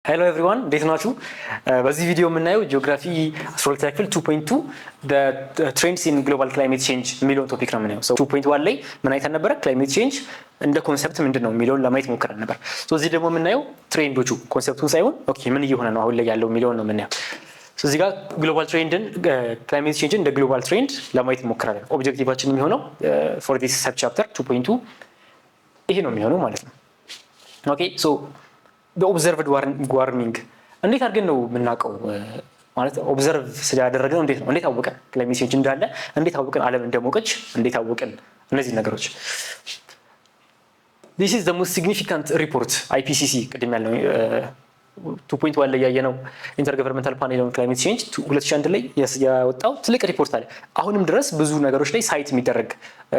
ሄሎ ኤቭሪዋን እንዴት ናችሁ? በዚህ ቪዲዮ የምናየው ጂኦግራፊ 12ኛ ክፍል 2.2 the trends in global climate change የሚለውን ቶፒክ ነው የምናየው። 2.1 ላይ ምን አይተን ነበረ? ክላይሜት ቼንጅ እንደ ኮንሰፕት ምንድነው የሚለውን ለማየት ሞክረን ነበር። እዚህ ደግሞ የምናየው ትሬንዶቹ ኮንሰፕቱን ሳይሆን ኦኬ ምን እየሆነ ነው አሁን ላይ ያለው የሚለውን ነው የምናየው። እዚህ ጋር ግሎባል ትሬንድን ክላይሜት ቼንጅን እንደ ግሎባል ትሬንድ ለማየት ሞክራለን። ኦብጀክቲቫችን የሚሆነው for this sub chapter 2.2 ይሄ ነው የሚሆነው ማለት ነው። ኦኬ ሶ በኦብዘርቭድ ዋርሚንግ እንዴት አድርገን ነው የምናውቀው? ማለት ኦብዘርቭ ስላደረግነው እንዴት አወቀን ክላይሜት ቼንጅ እንዳለ? እንዴት አወቀን ዓለም እንደሞቀች? እንዴት አወቀን እነዚህ ነገሮች? this is the most significant report IPCC ቅድም ያለው 2.1 ላይ ያየነው ኢንተርገቨርንመንታል ፓኔል ኦን ክላይሜት ቼንጅ 2001 ላይ ያወጣው ትልቅ ሪፖርት አለ። አሁንም ድረስ ብዙ ነገሮች ላይ ሳይት የሚደረግ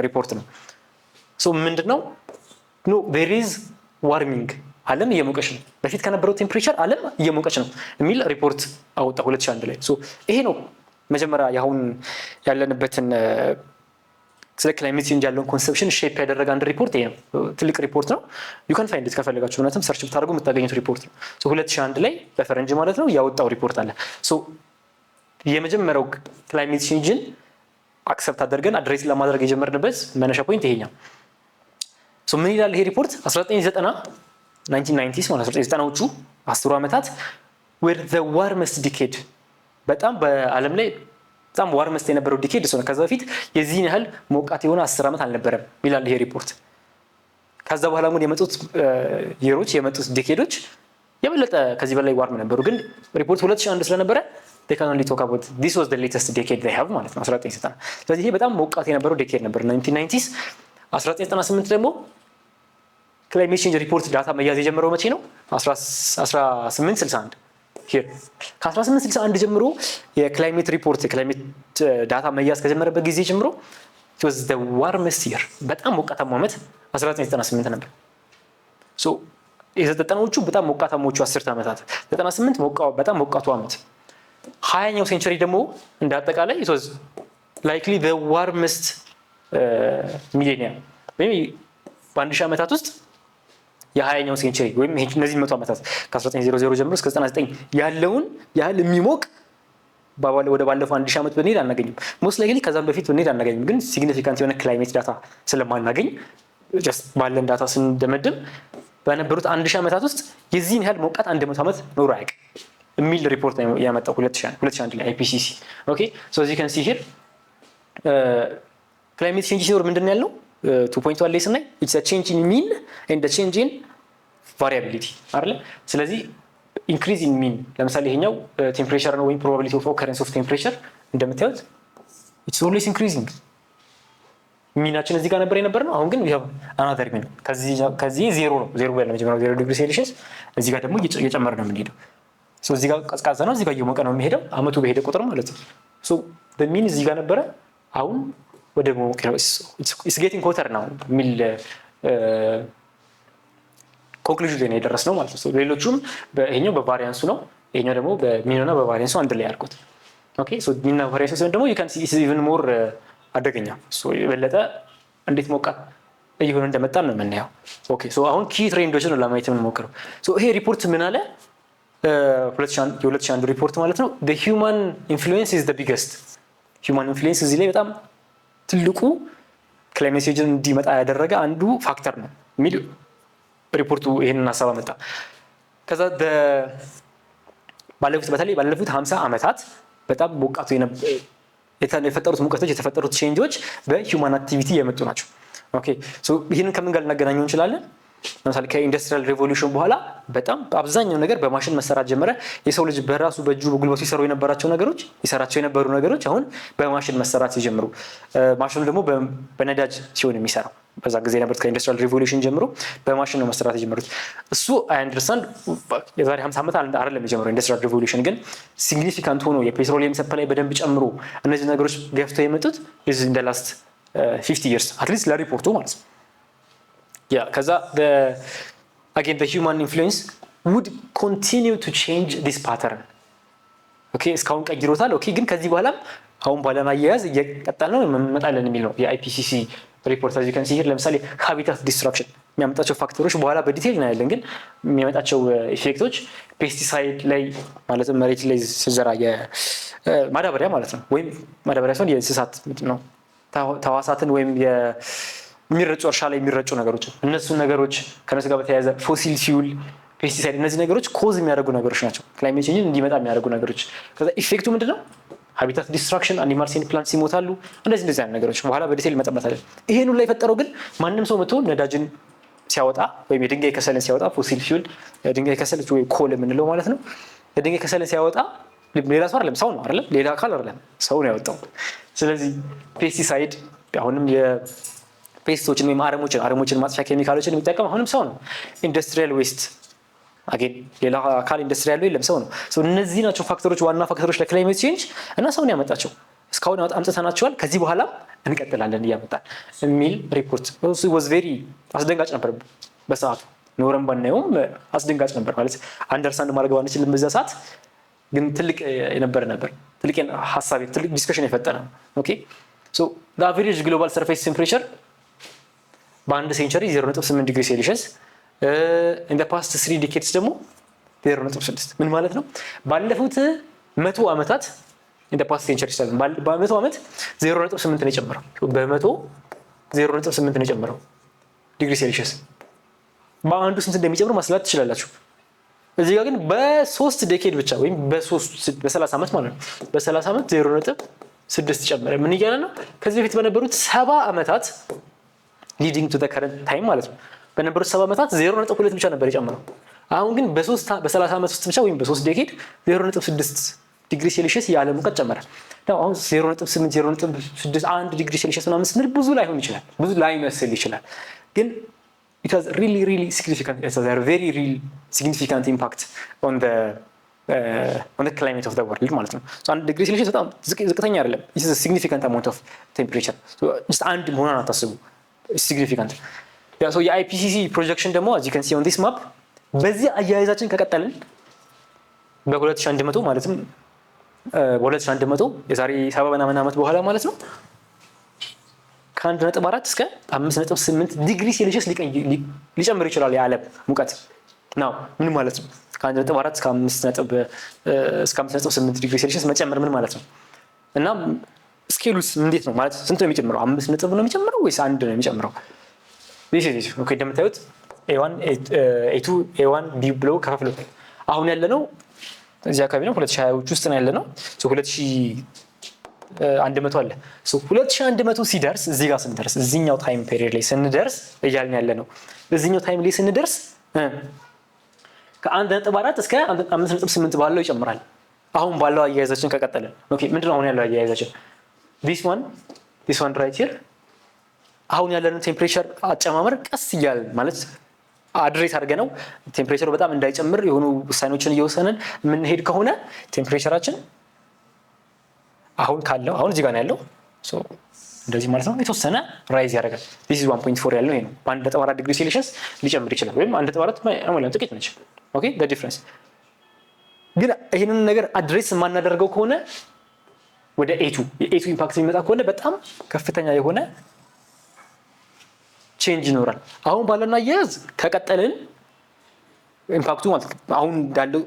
ሪፖርት ነው። ሶ ምንድነው no there is warming ዓለም እየሞቀች ነው፣ በፊት ከነበረው ቴምፕሬቸር ዓለም እየሞቀች ነው የሚል ሪፖርት አወጣ 2001 ላይ። ሶ ይሄ ነው መጀመሪያ ያሁን ያለንበትን ስለ ክላይሜት ቼንጅ ያለውን ኮንሰፕሽን ሼፕ ያደረገ አንድ ሪፖርት ይሄ ነው። ትልቅ ሪፖርት ነው። you can find it ከፈለጋችሁ እውነትም ሰርች ብታደርጉ የምታገኙት ሪፖርት ነው። ሶ 2001 ላይ በፈረንጅ ማለት ነው ያወጣው ሪፖርት አለ። ሶ የመጀመሪያው ክላይሜት ቼንጅን አክሰፕት አድርገን አድሬስ ለማድረግ የጀመርንበት መነሻ ፖይንት ይሄኛው። ሶ ምን ይላል ይሄ ሪፖርት? 1990 ማለት 1990ዎቹ 10 ዓመታት were the warmest decade በጣም በዓለም ላይ በጣም ዋርመስት የነበረው ዲኬድ እሱ ነው። ከዛ በፊት የዚህን ያህል ሞቃት የሆነ 10 ዓመት አልነበረም ይላል ይሄ ሪፖርት። ከዛ በኋላ ግን የመጡት የሮች የመጡት ዲኬዶች የበለጠ ከዚህ በላይ ዋርም ነበሩ። ግን ሪፖርት 2001 ስለነበረ they can only talk about this was the latest decade they have ማለት ነው 1990። ስለዚህ ይሄ በጣም ሞቃት የነበረው ዲኬድ ነበር 1990s። 1998 ደግሞ ክላይሜት ቼንጅ ሪፖርት ዳታ መያዝ የጀመረው መቼ ነው? 1861 here ከ1861 ጀምሮ የክላይሜት ሪፖርት የክላይሜት ዳታ መያዝ ከጀመረበት ጊዜ ጀምሮ it was the warmest year በጣም ሞቃታማው ዓመት 1998 ነበር። ሶ የዘጠናዎቹ በጣም ሞቃታሞቹ 10 ዓመታት 98 በጣም ሞቃቱ ዓመት 20ኛው ሴንቸሪ ደግሞ እንደ አጠቃላይ it was likely the warmest millennium ወይም በአንድ ሺህ ዓመታት ውስጥ የ20ኛው ሴንቸሪ ወይም እነዚህ 100 ዓመታት ከ1900 ጀምሮ እስከ 99 ያለውን ያህል የሚሞቅ ወደ ባለፈው 1000 ዓመት ብንሄድ አናገኝም። ሞስት ላይክሊ ከዛም በፊት ብንሄድ አናገኝም። ግን ሲግኒፊካንት የሆነ ክላይሜት ዳታ ስለማናገኝ ጀስት ባለን ዳታ ስንደመድም በነበሩት 1000 ዓመታት ውስጥ የዚህን ያህል ሞቃት 100 ዓመት ኖሮ አያውቅም የሚል ሪፖርት ነው ያመጣው 2001 ላይ IPCC። ኦኬ ሶ as you can see here ክላይሜት ቼንጅ ሲኖር ምንድን ነው ያለው? 2.1 ላይ ስናይ it's a change in mean and a change in variability አይደል? ስለዚህ increase in mean ለምሳሌ ይሄኛው ቴምፕሬቸር ነው ወይም probability of occurrence of temperature እንደምታዩት it's always increasing። ሚናችን እዚህ ጋር ነበር የነበረው። አሁን ግን we have another mean ከዚህ ዜሮ ነው ያለው መጀመሪያው 0 ዲግሪ ሴልሺየስ። እዚህ ጋር ደግሞ እየጨመረ ነው የምንሄደው። ሶ እዚህ ጋር ቀዝቃዛ ነው፣ እዚህ ጋር እየሞቀ ነው የሚሄደው አመቱ በሄደ ቁጥር ማለት ነው። ሶ the mean እዚህ ጋር ነበረ፣ አሁን ወደ ሞቅ ነው it's getting hotter now ሚል ኮንክሉዥን ላይ የደረስነው ማለት ነው። ሌሎቹም ይሄኛው በቫሪያንሱ ነው፣ ይሄኛው ደግሞ በሚንና በቫሪያንሱ አንድ ላይ ያልኩት። ኦኬ ሶ ሚንና ቫሪያንሱ ደግሞ you can see it's even more አደገኛ። ሶ የበለጠ እንዴት ሞቃት እየሆነ እንደመጣ ነው የምናየው። ኦኬ ሶ አሁን ኪ ትሬንዶችን ነው ለማየት የምንሞክረው። ሶ ይሄ ሪፖርት ምን አለ? 2001 ሪፖርት ማለት ነው the human influence is the biggest human influence እዚህ ላይ በጣም ትልቁ ክላይሜት ቼንጅ እንዲመጣ ያደረገ አንዱ ፋክተር ነው የሚል ሪፖርቱ ይሄንን ሐሳብ አመጣ። ከዛ በተለይ ባለፉት 50 ዓመታት በጣም ሞቃቱ የተፈጠሩት ሙቀቶች የተፈጠሩት ቼንጆች በሂውማን አክቲቪቲ የመጡ ናቸው። ኦኬ ሶ ይሄንን ከምን ጋር ልናገናኘው እንችላለን? ለምሳሌ ከኢንዱስትሪያል ሪቮሉሽን በኋላ በጣም አብዛኛው ነገር በማሽን መሰራት ጀመረ። የሰው ልጅ በራሱ በእጁ በጉልበቱ ይሰራቸው የነበሩ ነገሮች አሁን በማሽን መሰራት ሲጀምሩ፣ ማሽኑ ደግሞ በነዳጅ ሲሆን የሚሰራው በዛ ጊዜ ነበር። ከኢንዱስትሪያል ሪቮሉሽን ጀምሮ በማሽን ነው መሰራት የጀመሩት። እሱ አይ አንደርስታንድ የዛሬ 50 ዓመት አይደለም የጀመረው ኢንዱስትሪያል ሪቮሉሽን፣ ግን ሲግኒፊካንት ሆኖ የፔትሮሊየም ሰፕላይ በደንብ ጨምሮ እነዚህ ነገሮች ገፍተው የመጡት in the last 50 years at least ለሪፖርቱ ማለት ነው። ከዛ again the human influence would continue to change this pattern. ኦኬ እስካሁን ቀይሮታል። ኦኬ ግን ከዚህ በኋላም አሁን ባለማያያዝ እየቀጠለ ነው መመጣለን የሚል ነው የIPCC ሪፖርት። as you can see here ለምሳሌ habitat destruction የሚያመጣቸው ፋክተሮች በኋላ በዲቴል እናያለን። ግን የሚያመጣቸው ኢፌክቶች ፔስቲሳይድ ላይ ማለትም መሬት ላይ ሲዘራ የማዳበሪያ ማለት ነው ወይም ማዳበሪያ ሲሆን የእንስሳት ነው ተዋሳትን ወይም የሚረጩ እርሻ ላይ የሚረጩ ነገሮች እነሱን ነገሮች ከነሱ ጋር በተያያዘ ፎሲል ፊውል ፔስቲሳይድ እነዚህ ነገሮች ኮዝ የሚያደርጉ ነገሮች ናቸው። ክላይሜት ቼንጅን እንዲመጣ የሚያደርጉ ነገሮች። ከዛ ኢፌክቱ ምንድነው? ሃቢታት ዲስትራክሽን፣ አኒማልስ ኤንድ ፕላንትስ ይሞታሉ። እንደዚህ አይነት ነገሮች በኋላ በዲቴል እንመጣበታለን። ይሄን ሁሉ የፈጠረው ግን ማንም ሰው መጥቶ ነዳጅን ሲያወጣ ወይም የድንጋይ ከሰልን ሲያወጣ ፎሲል ፊውል የድንጋይ ከሰል ወይ ኮል የምንለው ማለት ነው። የድንጋይ ከሰልን ሲያወጣ ሌላ ሰው አይደለም፣ ሰው ነው አይደለም፣ ሌላ አካል አይደለም፣ ሰው ነው ያወጣው። ስለዚህ ፔስቲሳይድ አሁንም የፔስቶችን ወይም አረሞችን ማጥፊያ ኬሚካሎችን የሚጠቀም አሁንም ሰው ነው። ኢንዱስትሪያል ዌስት አገን ሌላ አካል ኢንዱስትሪ ያለው የለም፣ ሰው ነው። እነዚህ ናቸው ፋክተሮች፣ ዋና ፋክተሮች ለክላይሜት ቼንጅ እና ሰውን ያመጣቸው። እስካሁን አምጥተናቸዋል፣ ከዚህ በኋላም እንቀጥላለን እያመጣን የሚል ሪፖርት was very አስደንጋጭ ነበር። በሰዓቱ ኖረን ባናየውም አስደንጋጭ ነበር። ማለት አንደርስታንድ ማድረግ ባንችልም በዛ ሰዓት ግን ትልቅ የነበረ ነበር። ትልቅ ሀሳብ ትልቅ ዲስከሽን የፈጠረ ነው። ኦኬ ሶ the average global surface temperature በአንድ ሴንቸሪ 0.8 ዲግሪ ሴልሺየስ in the past 3 decades ደግሞ 0.6 ምን ማለት ነው? ባለፉት 100 ዓመታት in the past century በ100 ዓመት 0.8 ነው የጨመረው። በ100 0.8 ነው የጨመረው ዲግሪ ሴልሺየስ። በአንዱ ስንት እንደሚጨምር ማስላት ትችላላችሁ። እዚህ ጋር ግን በ3 ዴኬድ ብቻ ወይም በ30 ዓመት ማለት ነው በ30 ዓመት 0.6 ጨመረ። ምን እያለ ነው? ከዚህ በፊት በነበሩት 70 ዓመታት leading to the current time ማለት ነው በነበሩት 70 ዓመታት 0.2 ብቻ ነበር የጨመረው። አሁን ግን በ30 ዓመት ውስጥ ብቻ ወይም በ3 ዴኬድ 0.6 ዲግሪ ሴልሺየስ የዓለም ሙቀት ጨመረ። አሁን 0.8 0.6 1 ዲግሪ ሴልሺየስ ምናምን ስንል ብዙ ላይሆን ይችላል፣ ብዙ ላይመስል ይችላል። ግን it has really significant, it has a very real significant impact on the climate of the world ማለት ነው። አንድ ዲግሪ ሴልሺየስ በጣም ዝቅተኛ አይደለም። it is a significant amount of temperature. just አንድ መሆኑን አታስቡ፣ significant so የአይፒሲሲ ፕሮጀክሽን ደግሞ as you can see on this map በዚህ አያይዛችን ከቀጠልን በ2100 ማለትም በ2100 የዛሬ 70 ምናምን ዓመት በኋላ ማለት ነው ከ1.4 እስከ 5.8 ዲግሪ ሴልሺየስ ሊጨምር ይችላል የዓለም ሙቀት ነው። ምን ማለት ነው? ከ1.4 እስከ 5.8 ዲግሪ ሴልሺየስ መጨመር ምን ማለት ነው? እና ስኬሉስ እንዴት ነው ማለት ስንት ነው የሚጨምረው? 5 ነው የሚጨምረው ወይስ 1 ነው የሚጨምረው? ኦኬ እንደምታዩት A1 A2 A1 B ብሎ ከፋፍሎታል። አሁን ያለነው እዚህ አካባቢ ነው 2020 ውስጥ ነው ያለነው። 2100 አለ። 2100 ሲደርስ እዚህ ጋር ስንደርስ እዚህኛው ታይም ፔሪየድ ላይ ስንደርስ እያልን ያለነው እዚህኛው ታይም ላይ ስንደርስ ከ1.4 እስከ 5.8 ባለው ይጨምራል። አሁን ባለው አያያዛችን ከቀጠለ ኦኬ ምንድነው አሁን ያለው አያያዛችን? this one right here አሁን ያለነው ቴምፕሬቸር አጨማመር ቀስ ይያል ማለት አድሬስ አድርገነው ቴምፕሬቸሩ በጣም እንዳይጨምር የሆኑ ውሳኔዎችን እየወሰነን ምን ሄድ ከሆነ ቴምፕሬቸራችን አሁን ካለው አሁን እዚህ ጋር ነው ያለው ሶ እንደዚህ ማለት ነው የተወሰነ ራይዝ ያደርጋል። this is 1.4 ያለው ይሄ ነው። በ1.4 ዲግሪ ሴልሺየስ ሊጨምር ይችላል ወይም 1.4 ማለት ጥቂት ነች። ኦኬ the difference ግን ይሄንን ነገር አድሬስ የማናደርገው ከሆነ ወደ A2 ኢምፓክት የሚመጣ ከሆነ በጣም ከፍተኛ የሆነ ቼንጅ ይኖራል። አሁን ባለና አያያዝ ከቀጠልን ኢምፓክቱ ማለት አሁን እንዳለው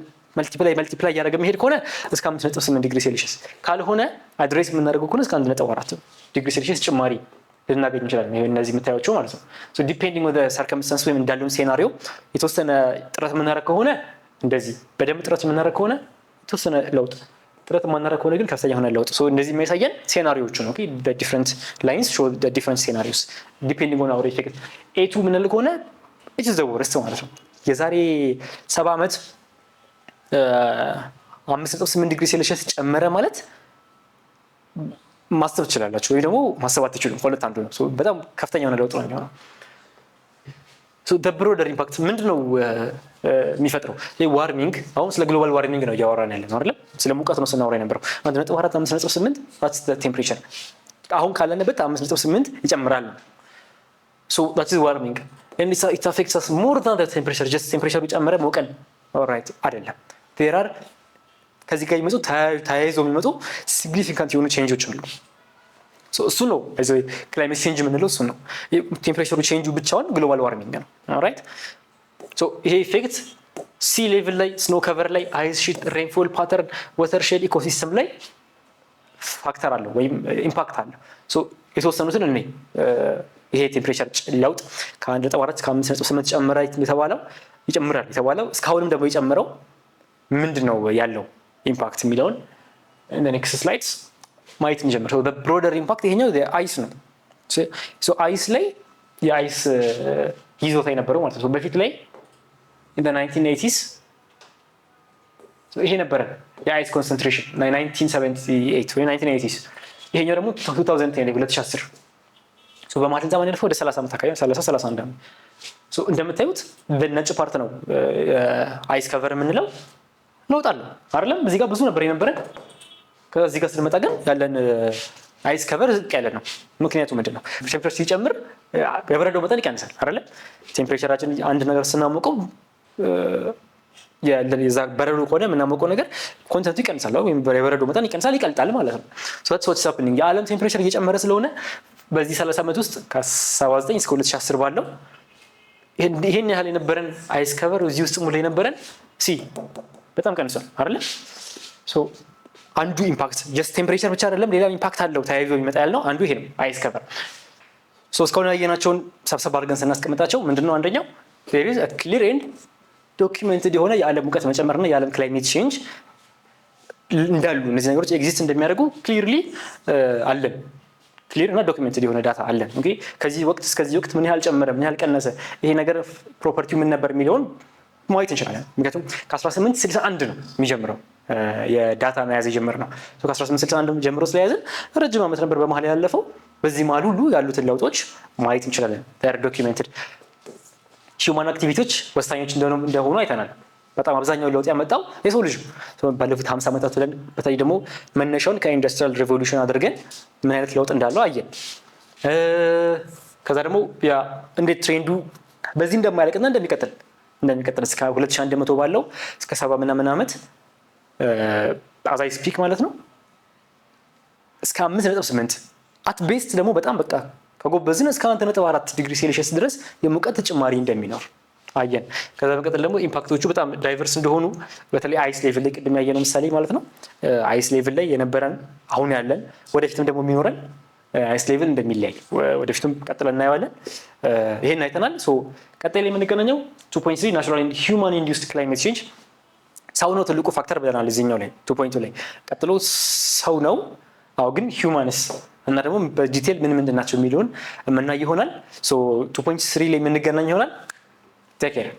መልቲፕላይ ያደረገ መሄድ ከሆነ እስከ 5.8 ዲግሪ ሴልሺየስ ካልሆነ አድሬስ የምናደርገው ከሆነ እስከ 1.4 ዲግሪ ሴልሺየስ ጭማሪ ልናገኝ እንችላለን። እነዚህ የምታዩቸው ማለት ነው። ሶ ዲፔንዲንግ ኦን ዘ ሰርከምስታንስ ወይም እንዳለው ሴናሪዮ የተወሰነ ጥረት የምናደርግ ከሆነ እንደዚህ በደንብ ጥረት የምናደርግ ከሆነ የተወሰነ ለውጥ ጥረት የማናደርግ ከሆነ ግን ከፍተኛ የሆነ ለውጥ። ሶ እንደዚህ የሚያሳየን ሴናሪዮቹ ነው። ኦኬ the different lines show the different scenarios depending on our effect. A2 ምን ልክ ሆነ it is the worst ማለት ነው። የዛሬ 70 ዓመት 5.8 ዲግሪ ሴልሺየስ ጨመረ ማለት ማሰብ ትችላላችሁ ወይ ደግሞ ማሰብ አትችሉም። ሁለት አንዱ ነው። ሶ በጣም ከፍተኛ የሆነ ለውጥ ነው የሚሆነው። ሶ the broader impact ምንድነው የሚፈጥረው? ዋርሚንግ አሁን ስለ ግሎባል ዋርሚንግ ነው እያወራን ያለነው አይደል? ስለ ሙቀት ነው ስናወራ የነበረው። 1.4 5.8 that's the temperature አሁን ካለንበት 5.8 ይጨምራል። so that is warming and it affects us more than the temperature. just temperature ጨመረ ሞቀን alright አይደለም። there are ከዚህ ጋር የሚመጡ ተያይዘው የሚመጡ significant የሆኑ ቼንጆች አሉ። እሱ ነው ክላይሜት ቼንጅ የምንለው እሱ ነው። ቴምፕሬቸሩ ቼንጁ ብቻውን ግሎባል ዋርሚንግ ነው። ኦልራይት ይሄ ኢፌክት ሲ ሌቭል ላይ፣ ስኖ ከቨር ላይ፣ አይስ ሺት፣ ሬንፎል ፓተርን፣ ወተርሼድ ኢኮሲስተም ላይ ፋክተር አለው ወይም ኢምፓክት አለው። የተወሰኑትን እኔ ይሄ ቴምፕሬቸር ለውጥ ከ1.4 እስከ 5.8 ጨምራ ይጨምራል የተባለው እስካሁንም ደግሞ የጨምረው ምንድነው ያለው ኢምፓክት የሚለውን ኔክስት ስላይድስ ማየት እንጀምር። በብሮደር ኢምፓክት ይሄኛው አይስ ነው። አይስ ላይ የአይስ ይዞታ የነበረው ማለት ነው። በፊት ላይ in the 1980s ይሄ ነበረ የአይስ ኮንሰንትሬሽን 1978 ወይ 1980s። ይሄኛው ደግሞ 2010 2010 በማለት ዘመን ያለፈው ወደ 30 ዓመት አካባቢ 31 ዓመት። እንደምታዩት በነጭ ፓርት ነው አይስ ከቨር የምንለው ለውጥ አለው አይደለም? እዚህ ጋር ብዙ ነበር የነበረን። ከዚህ ጋር ስንመጣ ግን ያለን አይስ ከቨር ዝቅ ያለ ነው። ምክንያቱ ምንድነው? ቴምፕሬቸር ሲጨምር የበረዶ መጠን ይቀንሳል አይደለም? ቴምፕሬቸራችን አንድ ነገር ስናሞቀው የዛ በረዶ ከሆነ የምናሞቀው ነገር ኮንተንቱ ይቀንሳል ወይም የበረዶ መጠን ይቀንሳል፣ ይቀልጣል ማለት ነው። what's happening የዓለም ቴምፕሬቸር እየጨመረ ስለሆነ በዚህ 30 ዓመት ውስጥ ከ79 እስከ 2010 ባለው ይሄን ያህል የነበረን አይስ ከቨር እዚህ ውስጥ ሙሉ የነበረን በጣም ቀንሷል አይደል? አንዱ ኢምፓክት ጀስት ቴምፕሬቸር ብቻ አይደለም፣ ሌላ ኢምፓክት አለው ተያይዞ የሚመጣ ያለው አንዱ ይሄ ነው አይስ ከቨር። እስካሁን ያየናቸውን ሰብሰብ አድርገን ስናስቀምጣቸው ምንድነው አንደኛው there is a clear and documented የሆነ የዓለም ሙቀት መጨመርና የዓለም ክላይሜት ቼንጅ እንዳሉ እነዚህ ነገሮች ኤግዚስት እንደሚያደርጉ ክሊርሊ አለን። ክሊር እና ዶክመንትድ የሆነ ዳታ አለን። ኦኬ ከዚህ ወቅት እስከዚህ ወቅት ምን ያህል ጨመረ፣ ምን ያህል ቀነሰ፣ ይሄ ነገር ፕሮፐርቲው ምን ነበር የሚለውን ማየት እንችላለን። ምክንያቱም ከ1861 ነው የሚጀምረው የዳታ መያዝ የጀመርነው። ከ1861 ጀምሮ ስለያዝን ረጅም ዓመት ነበር በመሀል ያለፈው። በዚህ መሀል ሁሉ ያሉትን ለውጦች ማየት እንችላለን። ዶክመንትድ ሂውማን አክቲቪቲዎች ወሳኞች እንደሆኑ አይተናል። በጣም አብዛኛው ለውጥ ያመጣው የሰው ልጅ ባለፉት 50 ዓመታት ብለን በተለይ ደግሞ መነሻውን ከኢንዱስትሪያል ሪቮሉሽን አድርገን ምን አይነት ለውጥ እንዳለው አየን። ከዛ ደግሞ እንዴት ትሬንዱ በዚህ እንደማያልቅና እንደሚቀጥል እስከ 2100 ባለው እስከ 70 ምናምን ዓመት አዛይ ስፒክ ማለት ነው እስከ 5.8 አት ቤስት ደግሞ በጣም በቃ ከጎበዝን እስከ 1.4 ዲግሪ ሴልሺየስ ድረስ የሙቀት ጭማሪ እንደሚኖር አየን። ከዛ በቀጥል ደግሞ ኢምፓክቶቹ በጣም ዳይቨርስ እንደሆኑ በተለይ አይስ ሌቭል ላይ ቅድም ያየነው ምሳሌ ማለት ነው አይስ ሌቭል ላይ የነበረን አሁን ያለን ወደፊትም ደግሞ የሚኖረን አይስ ሌቭል እንደሚለያይ ወደፊትም ቀጥለን እናየዋለን። ይሄን አይተናል። ቀጣይ ላይ የምንገናኘው 2.3 ናቹራል ኤንድ ሂውማን ኢንዲዩስድ ክላይሜት ቼንጅ ሰው ነው ትልቁ ፋክተር ብለናል እዚህኛው ላይ 2.2 ላይ። ቀጥሎ ሰው ነው ግን ሂውማንስ እና ደግሞ በዲቴል ምን ምንድን ናቸው የሚለውን የምናይ ይሆናል። 2.3 ላይ የምንገናኝ ይሆናል። Take care.